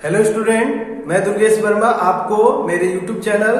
Hello student, मैं दुर्गेश वर्मा आपको मेरे YouTube channel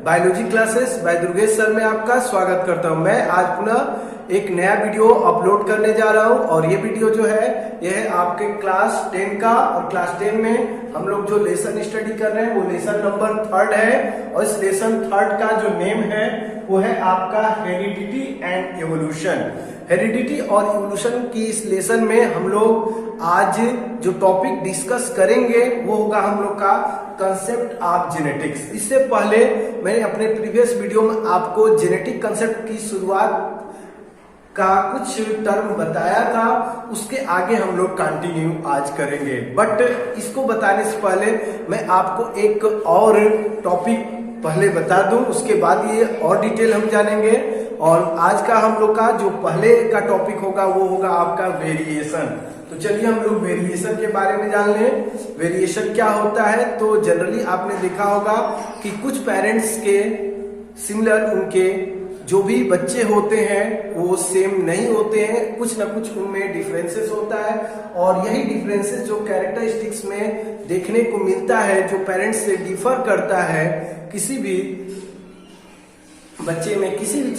biology classes bye Durgesh sir में आपका स्वागत करता हूं। मैं आज पुनः एक नया वीडियो अपलोड करने जा रहा हूं और ये वीडियो जो है यह है आपके क्लास 10 का। और क्लास 10 में हम लोग जो लेसन स्टडी कर रहे हैं वो लेसन नंबर 3 है। और इस लेसन 3 का जो नेम है वो है आपका हेरिडिटी एंड एवोल्यूशन। हेरिडिटी और इवोल्यूशन की इस लेसन में हम लोग आज जो टॉपिक डिस्कस करेंगे वो होगा हम लोग का कंसेप्ट ऑफ जेनेटिक्स। इससे पहले मैंने अपने प्रीवियस वीडियो में आपको जेनेटिक कंसेप्ट की शुरुआत का कुछ टर्म बताया था, उसके आगे हम लोग कंटिन्यू आज करेंगे। बट इसको बताने से पहले मैं आपको एक और टॉपिक पहले बता दूं, उसके बाद ये और डिटेल हम जानेंगे। और आज का हम लोग का जो पहले का टॉपिक होगा वो होगा आपका वेरिएशन। तो चलिए हम लोग वेरिएशन के बारे में जान लें। वेरिएशन क्या होता है? तो जनरली आपने देखा होगा कि कुछ पेरेंट्स के सिमिलर उनके जो भी बच्चे होते हैं वो सेम नहीं होते हैं, कुछ ना कुछ उनमें डिफरेंसेस होता है। और यही डिफरेंसेस जो कैरेक्टरिस्टिक्स में देखने को मिलता है, जो पेरेंट्स से डिफर करता है किसी भी बच्चे में, किसी भी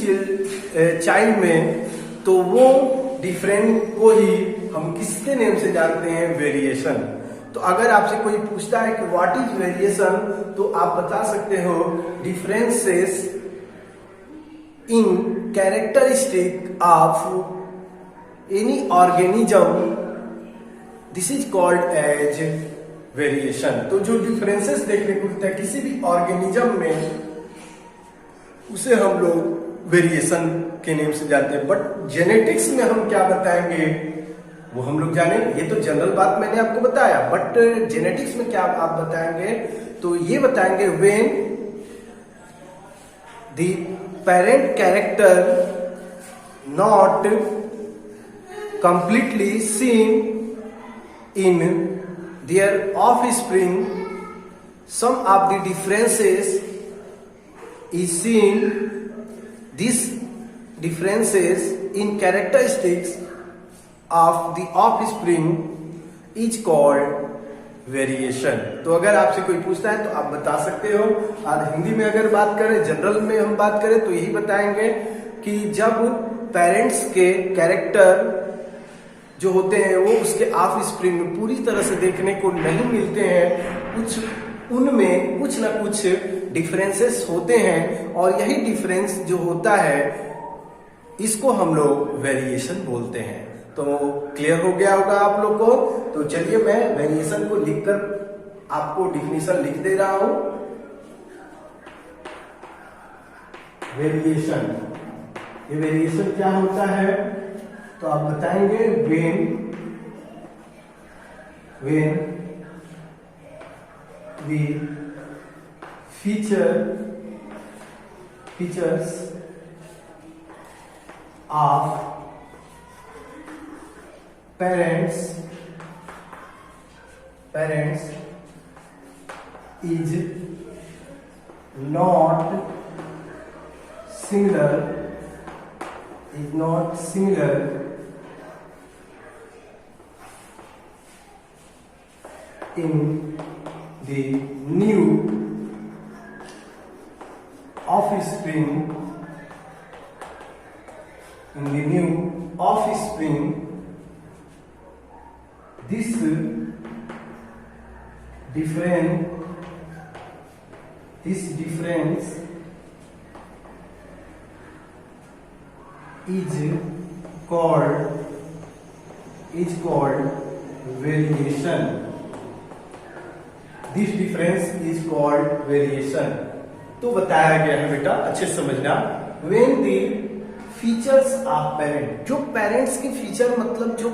चाइल्ड में, तो वो डिफरेंट को ही हम किसके नेम से जानते हैं? वेरिएशन। तो अगर आपसे कोई पूछता है कि व्हाट इज वेरिएशन, तो आप बता सकते हो differences in characteristic of any organism, this is called as variation. तो जो डिफरेंसेस देखने को मिलता है किसी भी ऑर्गेनिज्म में, उसे हम लोग वेरिएशन के नेम से जानते हैं। बट जेनेटिक्स में हम क्या बताएंगे वो हम लोग जानेंगे। ये तो जनरल बात मैंने आपको बताया, बट जेनेटिक्स में क्या आप बताएंगे? तो ये बताएंगे when the parent character not completely seen in their offspring, some of the differences is seen. These differences in characteristics of the offspring is called variation. तो अगर आपसे कोई पूछता है तो आप बता सकते हो। और हिंदी में अगर बात करें, जनरल में हम बात करें तो यही बताएंगे कि जब पेरेंट्स के कैरेक्टर जो होते हैं वो उसके ऑफस्प्रिंग में पूरी तरह से देखने को नहीं मिलते हैं, कुछ उनमें कुछ ना कुछ डिफरेंसेस होते हैं। और यही डिफरेंस जो होता है इसको हम लोग वेरिएशन बोलते हैं। तो क्लियर हो गया होगा आप लोग को। तो चलिए मैं वेरिएशन को लिखकर आपको डिफिनीशन लिख दे रहा हूं। वेरिएशन, ये वेरिएशन क्या होता है? तो आप बताएंगे when the features of parents is not similar in the new offspring, this difference is called variation. This difference is called variation. तो बताया गया है बेटा, अच्छे से समझना। When the features of parent, जो पेरेंट्स के फीचर मतलब जो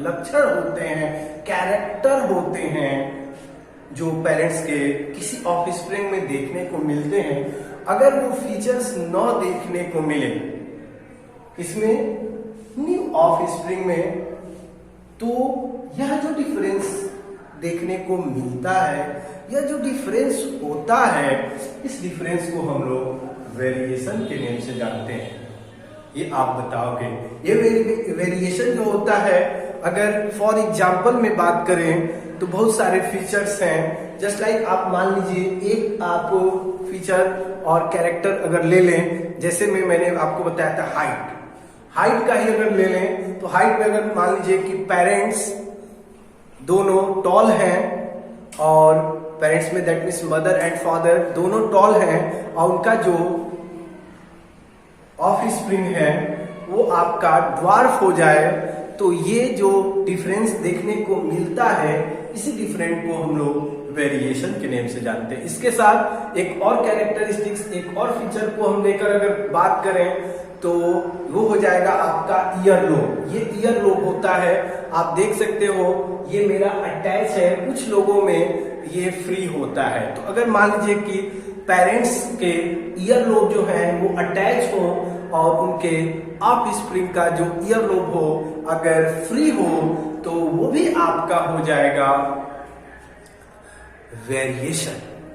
लक्षण होते हैं, कैरेक्टर होते हैं, जो पेरेंट्स के किसी ऑफस्प्रिंग में देखने को मिलते हैं, अगर वो फीचर्स न देखने को मिले इसमें न्यू ऑफस्प्रिंग में, तो यह जो डिफरेंस देखने को मिलता है, यह जो डिफरेंस होता है, इस डिफरेंस को हम लोग वेरिएशन के नेम से जानते हैं। ये आप बताओगे। ये वेरिएशन जो होता है, अगर फॉर एग्जाम्पल में बात करें तो बहुत सारे फीचर्स हैं। जस्ट लाइक आप मान लीजिए एक आप फीचर और कैरेक्टर अगर ले लें, जैसे मैंने आपको बताया था हाइट का ही अगर ले लें, तो हाइट में अगर मान लीजिए कि पेरेंट्स दोनों टॉल हैं, और पेरेंट्स में that means mother and father दोनों टॉल हैं, और उनका जो ऑफ स्प्रिंग है वो आपका ड्वार्फ हो जाए, तो ये जो डिफरेंस देखने को मिलता है, इसी डिफरेंट को हम लोग वेरिएशन के नेम से जानते हैं। इसके साथ एक और कैरेक्टरिस्टिक्स, एक और फीचर को हम लेकर अगर बात करें तो वो हो जाएगा आपका ईयर लोब। ये ईयर लोब होता है, आप देख सकते हो ये मेरा अटैच है, कुछ लोगों में ये फ्री होता है। तो अगर मान लीजिए कि पेरेंट्स के ईयर लोब जो है वो अटैच हो और उनके ऑफ स्प्रिंग का जो ईयर लोब हो अगर फ्री हो, तो वो भी आपका हो जाएगा वेरिएशन।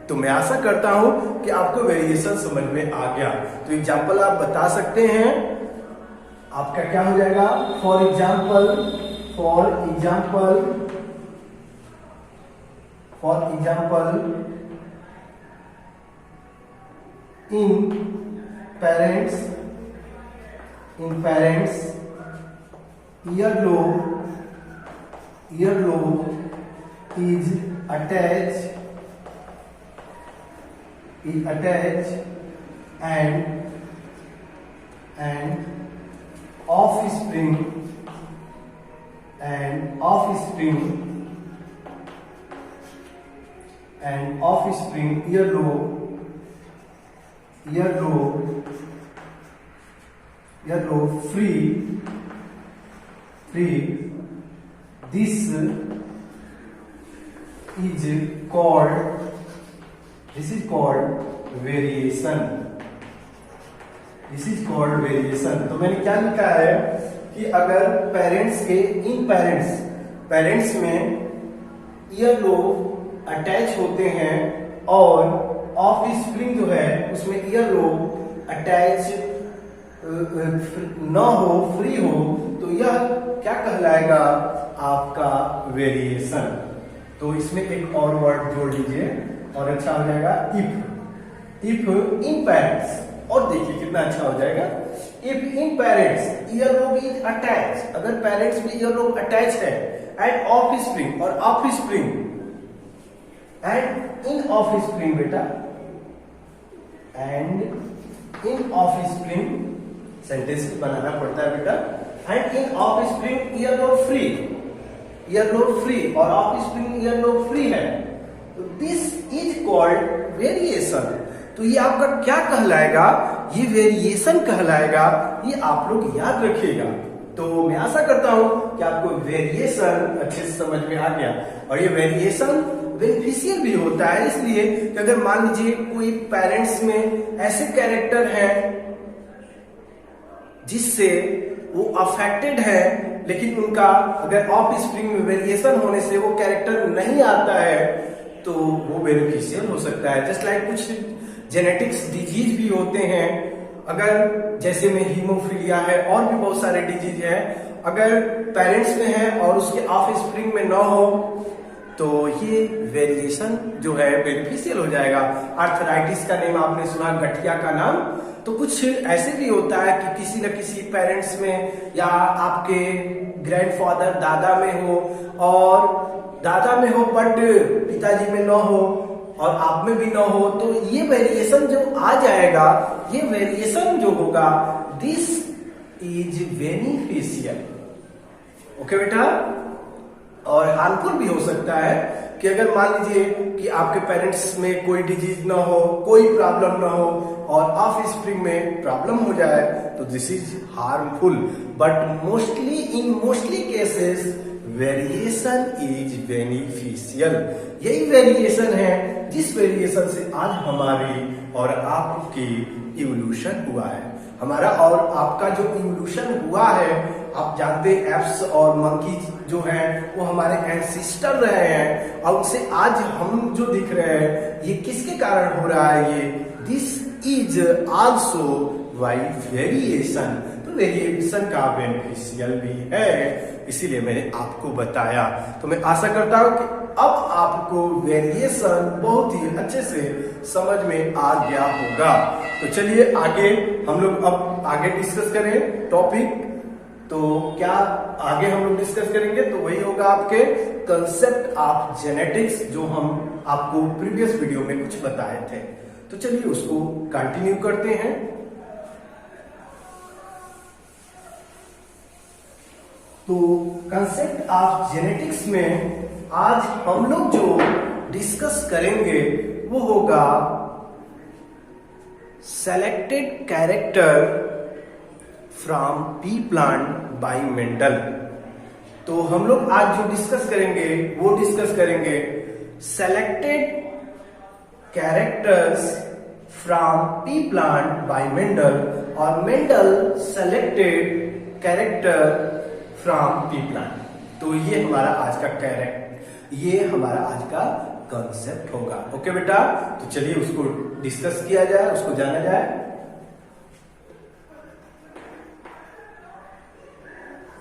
तो मैं आशा करता हूं कि आपको वेरिएशन समझ में आ गया। तो एग्जाम्पल आप बता सकते हैं, आपका क्या हो जाएगा? For example in parents ear lobe is attached and offspring earlobe free, this is called variation। तो मैंने क्या लिखा है कि अगर पेरेंट्स में ईयर लोब अटैच होते हैं और ऑफ स्प्रिंग जो है उसमें ईयर लोब अटैच न हो, फ्री हो, तो यह क्या कहलाएगा? आपका वेरिएशन। तो इसमें एक और वर्ड जोड़ लीजिए और अच्छा हो जाएगा इफ इन पेरेंट्स। और देखिए कितना अच्छा हो जाएगा, if in parents ear lobe is attach, अगर पेरेंट्स में ईयर लोब अटैच है and offspring and in offspring बेटा, and in offspring sentence बनाना पड़ता है बेटा, and in offspring ear lobe free और offspring ear lobe free है, तो दिस इज कॉल्ड वेरिएशन। तो ये आपका क्या कहलाएगा? ये वेरिएशन कहलाएगा। ये आप लोग याद रखिएगा। तो मैं आशा करता हूं कि आपको वेरिएशन अच्छे से समझ में आ गया। और ये वेरिएशन बेनिफिशियल भी होता है, इसलिए कि अगर मान लीजिए कोई पेरेंट्स में ऐसे कैरेक्टर हैं जिससे वो अफेक्टेड है, लेकिन उनका अगर ऑफ स्प्रिंग में वेरिएशन होने से वो कैरेक्टर नहीं आता है, तो वो बेनिफिशियल हो सकता है। जस्ट लाइक कुछ जेनेटिक्स डिजीज भी होते हैं, अगर जैसे में हीमोफीलिया है और भी बहुत सारे डिजीज है, अगर पेरेंट्स में है और उसके ऑफ स्प्रिंग में ना हो, तो ये वेरिएशन जो है बेनिफिशियल हो जाएगा। आर्थराइटिस का नेम आपने सुना, गठिया का नाम। तो कुछ ऐसे भी होता है कि किसी न किसी पेरेंट्स में या आपके ग्रैंडफादर दादा में हो, और दादा में हो बट पिताजी में ना हो और आप में भी ना हो, तो ये वेरिएशन जो आ जाएगा, ये वेरिएशन जो होगा, दिस इज बेनिफिशियल। ओके बेटा। और हार्मफुल भी हो सकता है कि अगर मान लीजिए कि आपके पेरेंट्स में कोई डिजीज ना हो, कोई प्रॉब्लम ना हो और ऑफ स्प्रिंग में प्रॉब्लम हो जाए, तो this is harmful. But mostly cases variation is beneficial. यही वेरिएशन है जिस वेरिएशन से आज हमारी और आपकी इवोल्यूशन हुआ है। हमारा और आपका जो इवोल्यूशन हुआ है, आप जानते हैं एप्स और मंकीज जो हैं वो हमारे एंसेस्टर रहे हैं, और उनसे आज हम जो दिख रहे हैं, ये किसके कारण हो रहा है? ये this is also by variation. तो वेरिएशन का बेनिफिशियल भी है, इसीलिए मैंने आपको बताया। तो मैं आशा करता हूं कि अब आपको वेरिएशन बहुत ही अच्छे से समझ में आ गया होगा। तो चलिए आगे हम लोग अब आगे डिस्कस करें टॉपिक। तो क्या आगे हम लोग डिस्कस करेंगे, तो वही होगा आपके कंसेप्ट ऑफ जेनेटिक्स, जो हम आपको प्रीवियस वीडियो में कुछ बताए थे। तो चलिए उसको कंटिन्यू करते हैं। तो कंसेप्ट ऑफ जेनेटिक्स में आज हम लोग जो डिस्कस करेंगे वो होगा selected character from pea plant by Mendel. तो हम लोग आज जो डिस्कस करेंगे वो डिस्कस करेंगे selected characters from pea plant by Mendel और Mendel selected character from pea plant. तो ये हमारा आज का कॉन्सेप्ट होगा। ओके बेटा, तो चलिए उसको डिस्कस किया जाए, उसको जाना जाए।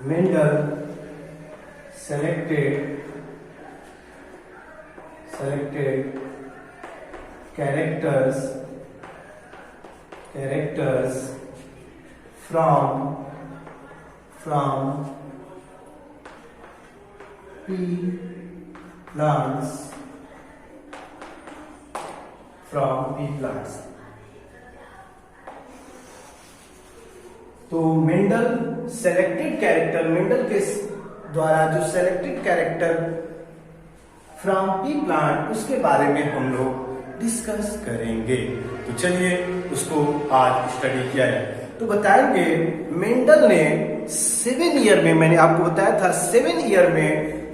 Mendel selected characters from pea plants तो मेंडल सेलेक्टेड कैरेक्टर, मेंडल के द्वारा जो selected character from pea plant, उसके बारे में हम लोग डिस्कस करेंगे। तो चलिए उसको आज स्टडी किया जाए। तो बताएंगे मेंडल ने 7 ईयर में, मैंने आपको बताया था 7 ईयर में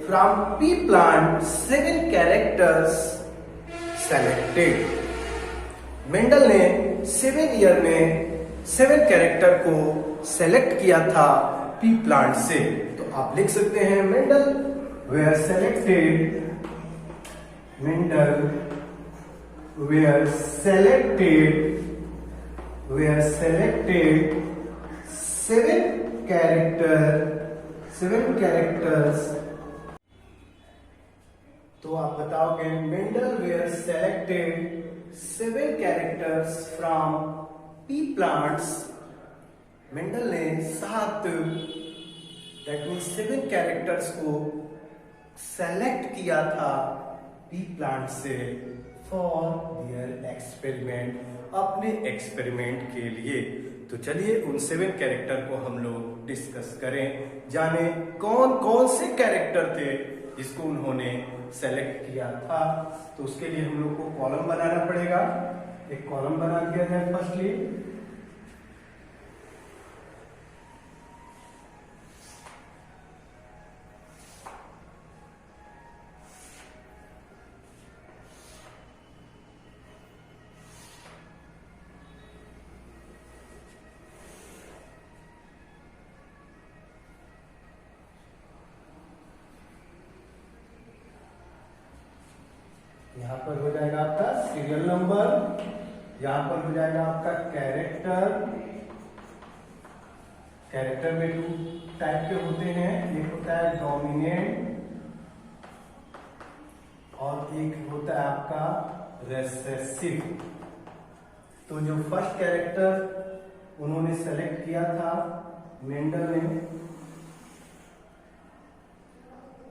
from pea plant 7 characters selected. Mendel ने 7 ईयर में 7 कैरेक्टर को सेलेक्ट किया था पी प्लांट से। तो आप लिख सकते हैं मेंडल वेयर सेलेक्टेड 7 कैरेक्टर्स। तो आप बताओगे Mendel were selected 7 characters from pea plants. Mendel ने 7 कैरेक्टर्स को सेलेक्ट किया था पी प्लांट से फॉर देयर एक्सपेरिमेंट, अपने एक्सपेरिमेंट के लिए। तो चलिए उन 7 कैरेक्टर को हम लोग डिस्कस करें, जाने कौन कौन से कैरेक्टर थे जिसको उन्होंने सेलेक्ट किया था। तो उसके लिए हम लोग को कॉलम बनाना पड़ेगा। एक कॉलम बना दिया जाए फर्स्टली। यहां पर हो जाएगा आपका सीरियल नंबर, यहां पर हो जाएगा आपका कैरेक्टर। कैरेक्टर में 2 टाइप के होते हैं, एक होता है डोमिनेंट और एक होता है आपका रेसेसिव। तो जो फर्स्ट कैरेक्टर उन्होंने सेलेक्ट किया था मेंडल ने,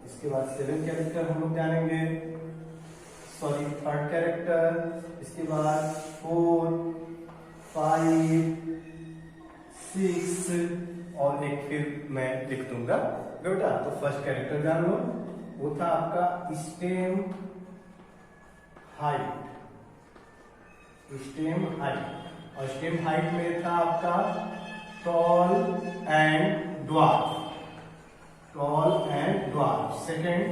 इसके बाद 7 कैरेक्टर हम लोग जानेंगे, सॉरी 3rd कैरेक्टर, इसके बाद 4, 5, 6 और एक फिर मैं लिख दूंगा बेटा। तो फर्स्ट कैरेक्टर जान लो, वो था आपका स्टेम हाइट। और स्टेम हाइट में था आपका tall and dwarf. Second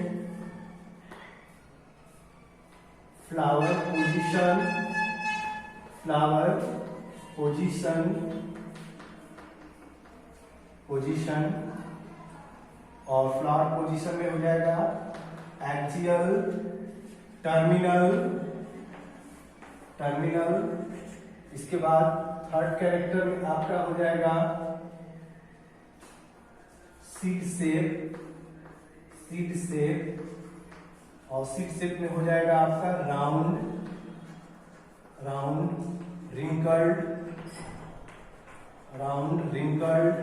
flower position और फ्लावर पोजीशन में हो जाएगा एक्सियल, टर्मिनल। इसके बाद 3rd कैरेक्टर में आपका हो जाएगा सीड शेप और सीड शेप में हो जाएगा आपका राउंड, रिंकल्ड।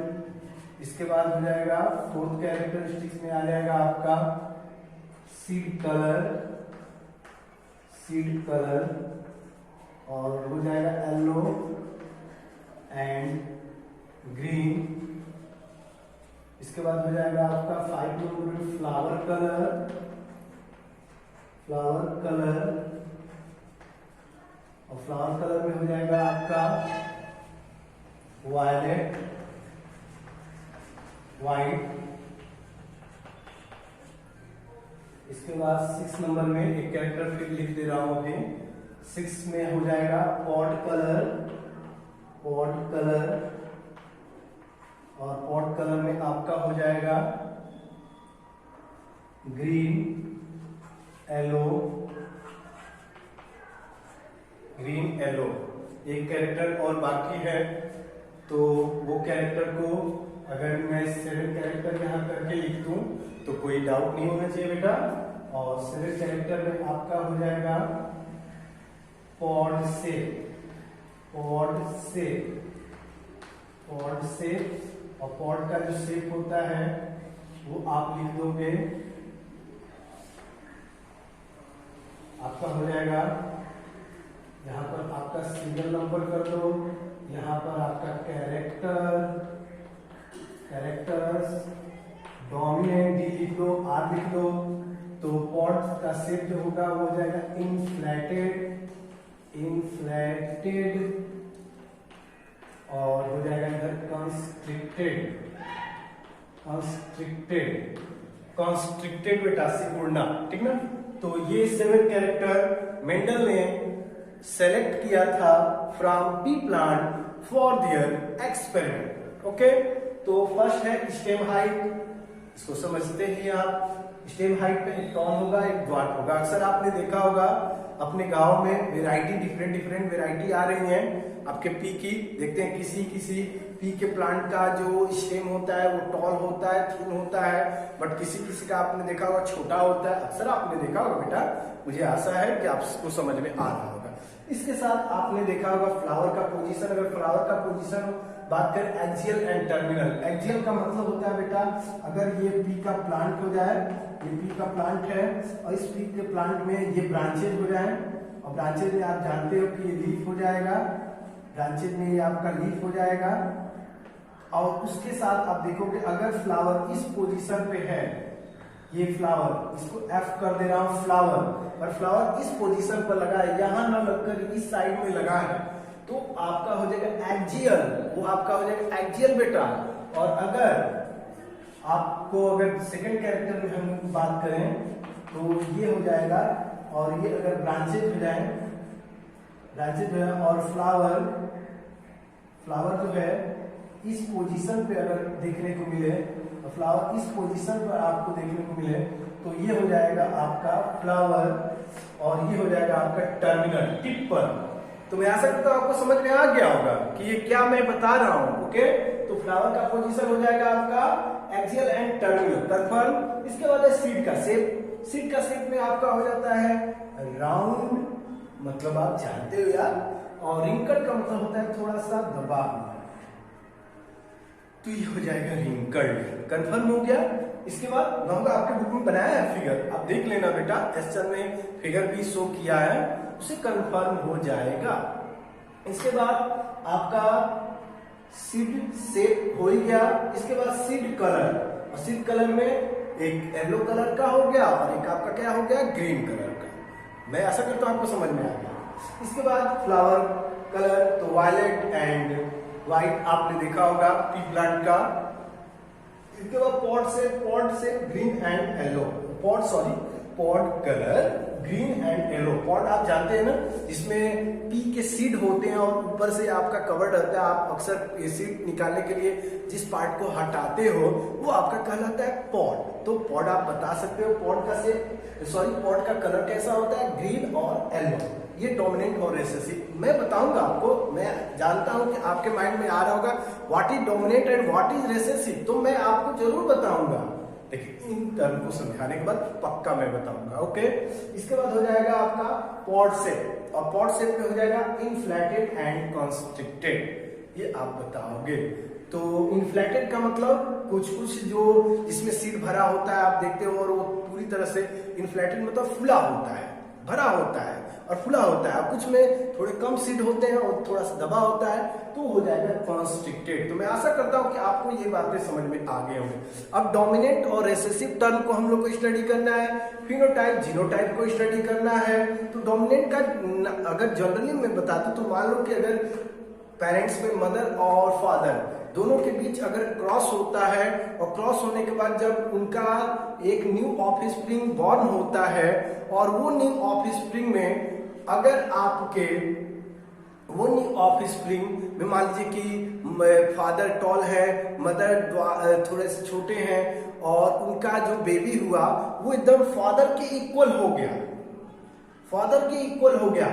इसके बाद हो जाएगा फोर्थ कैरेक्टरिस्टिक्स में आ जाएगा आपका सीड कलर और हो जाएगा येलो एंड ग्रीन। इसके बाद हो जाएगा आपका 5 नंबर में फ्लावर कलर और फ्लावर कलर में हो जाएगा आपका वाइट। इसके बाद 6 नंबर में एक कैरेक्टर फिर लिख दे रहा हूं अभी। 6 में हो जाएगा पॉट कलर और पॉट कलर में आपका हो जाएगा ग्रीन येलो। एक कैरेक्टर और बाकी है, तो वो कैरेक्टर को अगर मैं 7 कैरेक्टर यहां करके लिख दूं तो कोई डाउट नहीं होना चाहिए बेटा। और 7 कैरेक्टर में आपका हो जाएगा पॉड शेप और पॉड का जो शेप होता है वो आप लिख दोगे, आपका हो जाएगा यहां पर आपका सीरियल नंबर कर दो, यहां पर आपका कैरेक्टर्स डोमिनेंट डी लिख दो, आर लिख दो। तो पॉड का शेप जो होगा वो हो जाएगा इनफ्लेटेड और हो जाएगा इधर कंस्ट्रिक्टेड बेटा सिकुड़ना, ठीक ना। तो ये 7 कैरेक्टर मेंडल ने सेलेक्ट किया था from pea plant for their experiment. Okay, तो फर्स्ट है स्टेम हाइट, इसको समझते ही आप। स्टेम हाइट पे एक टॉन होगा, एक ड्वार्फ होगा। अक्सर आपने देखा होगा अपने गांव में वेराइटी डिफरेंट वेराइटी आ रही है आपके पी की। देखते हैं किसी पी के प्लांट का जो स्टेम होता है वो टॉल होता है, थिन होता है, बट किसी का आपने देखा होगा छोटा होता है। अक्सर आपने देखा होगा बेटा, मुझे आशा है कि आपको समझ में आ रहा होगा। इसके साथ आपने देखा होगा फ्लावर का पोजीशन। अगर फ्लावर का पोजीशन बात करें एक्सियल एंड टर्मिनल, एक्सियल का मतलब होता है बेटा अगर ये पी का प्लांट हो जाए, ये पी का प्लांट है और इस पी के प्लांट में ये ब्रांचेज हो जाए और ब्रांचेज में आप जानते हो कि ये लीफ हो जाएगा, ब्रांचेज में ये आपका लीफ हो जाएगा। और उसके साथ आप देखोगे अगर फ्लावर इस पोजीशन पे है, ये फ्लावर, इसको एफ कर दे रहा हूं फ्लावर, और फ्लावर इस पोजीशन पर लगा है, यहां ना लगकर इस साइड में लगा है, तो आपका हो जाएगा एक्सियल, वो आपका हो जाएगा एक्सियल बेटा। और अगर आपको अगर सेकंड कैरेक्टर में हम बात करें तो ये हो जाएगा, और ये अगर ब्रांचेज हो जाए और फ्लावर जो है इस पोजीशन पे अगर देखने को मिले, तो फ्लावर इस पोजीशन पर आपको देखने को मिले, तो ये हो जाएगा आपका फ्लावर और ये हो जाएगा आपका टर्मिनल टिप पर। तो मैं आशा करता हूं आपको समझ में आ गया होगा कि ये क्या मैं बता रहा हूं। ओके, तो फ्लावर का पोजीशन हो जाएगा आपका एक्सियल एंड टर्मिनल, कंफर्म। इसके बाद है सीड का शेप। सीड का शेप में आपका हो जाता है राउंड, मतलब आप जानते हो यार, और रिंकल का मतलब होता है थोड़ा सा दबा, तो ये हो जाएगा रिंकल्ड, कंफर्म हो गया। इसके बाद नौका आपके बुक में बनाया है फिगर, आप देख लेना बेटा, क्वेश्चन में फिगर भी शो किया है, उसे कंफर्म हो जाएगा। इसके बाद आपका सीड शेप हो ही गया। इसके बाद सीड कलर, और सीड कलर में एक येलो कलर का हो गया और एक आपका क्या हो गया, ग्रीन कलर का। मैं आशा करता हूं आपको समझ में आ गया। इसके बाद फ्लावर कलर, तो वायलेट एंड व्हाइट आपने देखा होगा पी प्लांट का। इसके बाद पॉट से green and yellow, pot colour green and yellow. Pot आप जानते हैं ना, जिसमें पी के सीड होते हैं और ऊपर से आपका कवर रहता है। आप अक्सर ये सीड निकालने के लिए जिस पार्ट को हटाते हो वो आपका कहलाता है पॉट। तो पॉट आप बता सकते हो, पॉट का कलर कैसा होता है, ग्रीन और येलो। ये डोमिनेंट और रिसेसिव मैं बताऊंगा आपको। मैं जानता हूं कि आपके माइंड में आ रहा होगा what is dominant and what is recessive, तो मैं आपको जरूर बताऊंगा। देखिए इन टर्म को समझाने के बाद पक्का मैं बताऊंगा। ओके, इसके बाद हो जाएगा आपका पॉड शेप, और पॉड शेप में हो जाएगा इनफ्लेटेड एंड कॉन्स्ट्रिक्टेड। ये आप बताओगे। तो इन्फ्लेटेड का मतलब कुछ कुछ जो इसमें सीड भरा होता है आप देखते हो, और वो पूरी तरह से इन्फ्लेटेड मतलब फुला होता है, भरा होता है और फुला होता है। कुछ में थोड़े कम सीड होते हैं और थोड़ा सा दबा होता है, तो हो जाएगा कॉन्स्ट्रिक्टेड। तो मैं आशा करता हूं कि आपको ये बातें समझ में आ गए होंगे। अब डोमिनेंट और रिसेसिव टर्म को हम लोग को स्टडी करना है, फिनोटाइप जीनोटाइप को स्टडी करना है। तो डोमिनेंट का अगर जनरली मैं बताता तो मान लो कि अगर पेरेंट्स में मदर और फादर दोनों के बीच अगर क्रॉस होता है, और क्रॉस होने के बाद जब उनका एक न्यू ऑफस्प्रिंग बॉर्न होता है, और वो न्यू ऑफस्प्रिंग में अगर आपके वो न्यू ऑफस्प्रिंग में मान लीजिए कि फादर टॉल है, मदर थोड़े से छोटे हैं, और उनका जो बेबी हुआ वो एकदम फादर के इक्वल हो गया, फादर के इक्वल हो गया।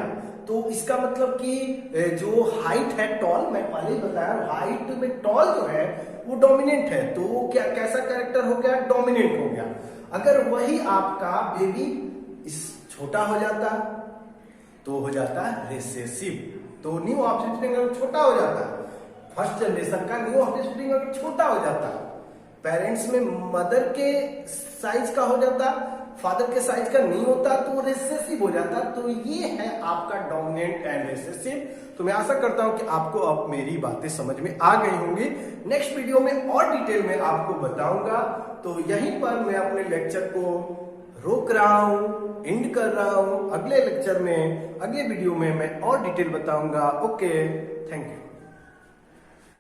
तो इसका मतलब कि जो हाइट है टॉल, मैं पहले ही बताया हाइट में टॉल जो है वो डोमिनेंट है। तो वो क्या कैसा कैरेक्टर हो गया? डोमिनेंट हो गया। अगर वही आपका बेबी इस छोटा हो जाता तो हो जाता है रिसेसिव। तो न्यू ऑफस्प्रिंग अगर छोटा हो जाता, फर्स्ट जनरेशन का न्यू ऑफस्प्रिंग अगर छोटा हो जाता, पेरेंट्स में मदर के साइज का हो जाता, फादर के साइज का नहीं होता, तो वो रिसेसिव हो जाता। तो ये है आपका डोमिनेंट एंड रिसेसिव। तो मैं आशा करता हूं कि आपको अब मेरी बातें समझ में आ गई होंगी। नेक्स्ट वीडियो में और डिटेल में आपको बताऊंगा। तो यहीं पर मैं अपने लेक्चर को रोक रहा हूं, एंड कर रहा हूं। अगले लेक्चर में, अगले वीडियो में मैं और डिटेल बताऊंगा। Okay, thank you.